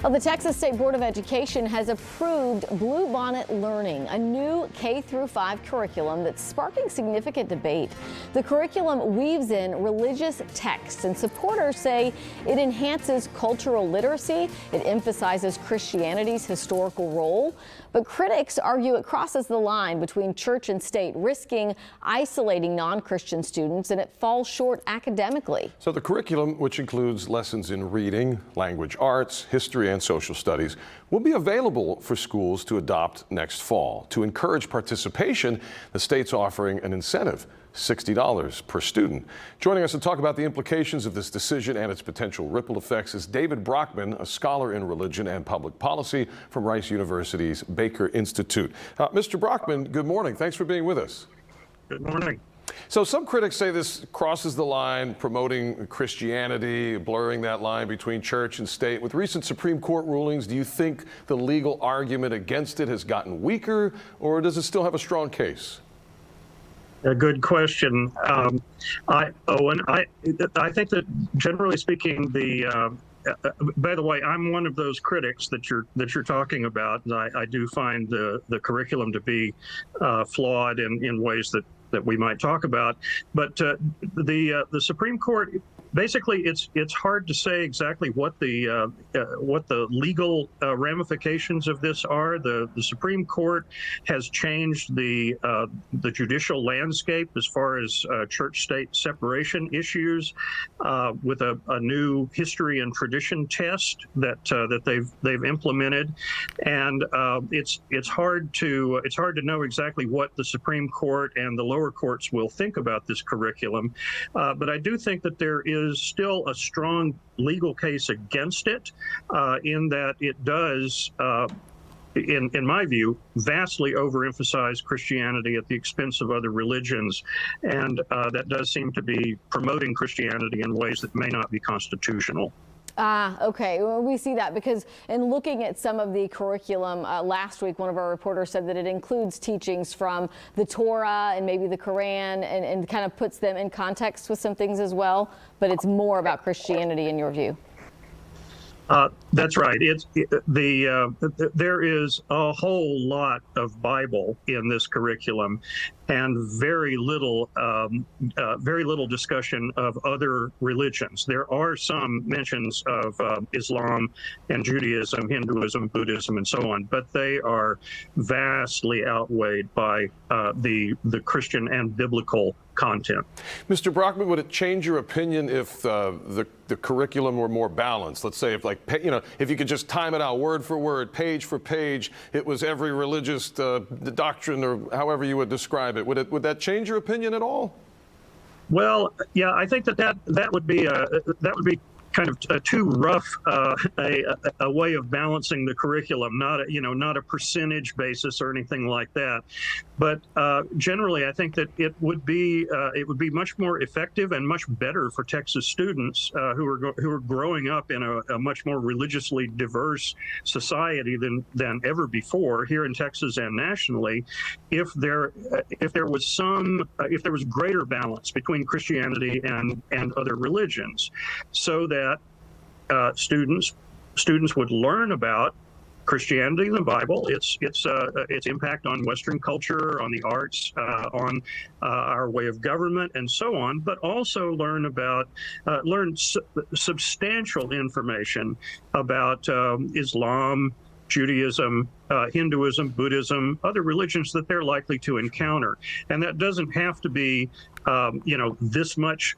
Well, the Texas State Board of Education has approved Bluebonnet Learning, a new K-5 curriculum that's sparking significant debate. The curriculum weaves in religious texts, and supporters say it enhances cultural literacy. It emphasizes Christianity's historical role. But critics argue it crosses the line between church and state, risking isolating non-Christian students, and it falls short academically. So the curriculum, which includes lessons in reading, language arts, history, and social studies, will be available for schools to adopt next fall. To encourage participation, the state's offering an incentive, $60 per student. Joining us to talk about the implications of this decision and its potential ripple effects is David Brockman, a scholar in religion and public policy from Rice University's Baker Institute. Mr. Brockman, good morning. Thanks for being with us. Good morning. So some critics say this crosses the line, promoting Christianity, blurring that line between church and state. With recent Supreme Court rulings, do you think the legal argument against it has gotten weaker, or does it still have a strong case? A good question, Owen. I think that generally speaking, by the way, I'm one of those critics that you're talking about. I do find the curriculum to be flawed in ways that we might talk about. But the Supreme Court, basically, it's hard to say exactly what the legal ramifications of this are. The Supreme Court has changed the judicial landscape as far as church-state separation issues with a new history and tradition test that they've implemented, and it's hard to know exactly what the Supreme Court and the lower courts will think about this curriculum. But I do think that there is still a strong legal case against it, in that it does, in my view, vastly overemphasize Christianity at the expense of other religions, and that does seem to be promoting Christianity in ways that may not be constitutional. Okay. Well, we see that because in looking at some of the curriculum last week, one of our reporters said that it includes teachings from the Torah and maybe the Quran, and kind of puts them in context with some things as well. But it's more about Christianity in your view. That's right. There is a whole lot of Bible in this curriculum, and very little discussion of other religions. There are some mentions of Islam and Judaism, Hinduism, Buddhism, and so on, but they are vastly outweighed by the Christian and biblical content. Mr. Brockman, would it change your opinion if the curriculum were more balanced? Let's say if you could just time it out word for word, page for page, it was every religious doctrine, or however you would describe it. Would that change your opinion at all? Well, yeah, I think that would be kind of too rough a way of balancing the curriculum, not a percentage basis or anything like that. But generally, I think that it would be much more effective and much better for Texas students who are growing up in a much more religiously diverse society than ever before here in Texas and nationally, if there was greater balance between Christianity and other religions, so that students would learn about Christianity, the Bible, its impact on Western culture, on the arts, on our way of government, and so on, but also learn substantial information about Islam, Judaism, Hinduism, Buddhism, other religions that they're likely to encounter. And that doesn't have to be this much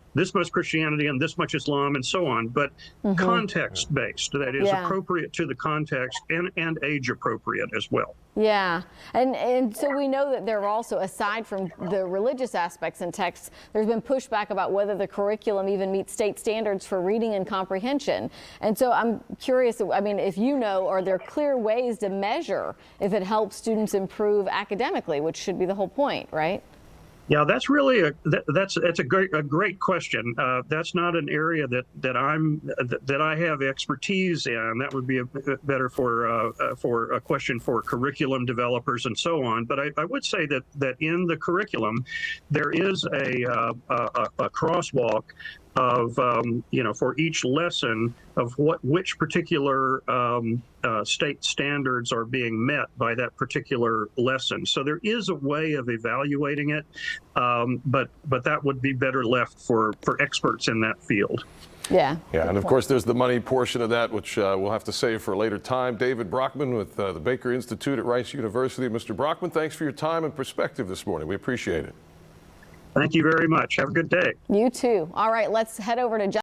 Christianity and this much Islam and so on, but context-based, that is appropriate to the context and age appropriate as well. Yeah, and so we know that there are also, aside from the religious aspects in texts, there's been pushback about whether the curriculum even meets state standards for reading and comprehension. And so I'm curious, I mean, if you know, are there clear ways to measure if it helps students improve academically, which should be the whole point, right? Yeah, that's really a great question. That's not an area that I have expertise in. That would be better for a question for curriculum developers and so on. But I would say that in the curriculum there is a crosswalk of, for each lesson of which particular state standards are being met by that particular lesson. So there is a way of evaluating it, but that would be better left for experts in that field. Yeah. Yeah, and of course there's the money portion of that, which we'll have to save for a later time. David Brockman with the Baker Institute at Rice University. Mr. Brockman, thanks for your time and perspective this morning. We appreciate it. Thank you very much. Have a good day. You too. All right, let's head over to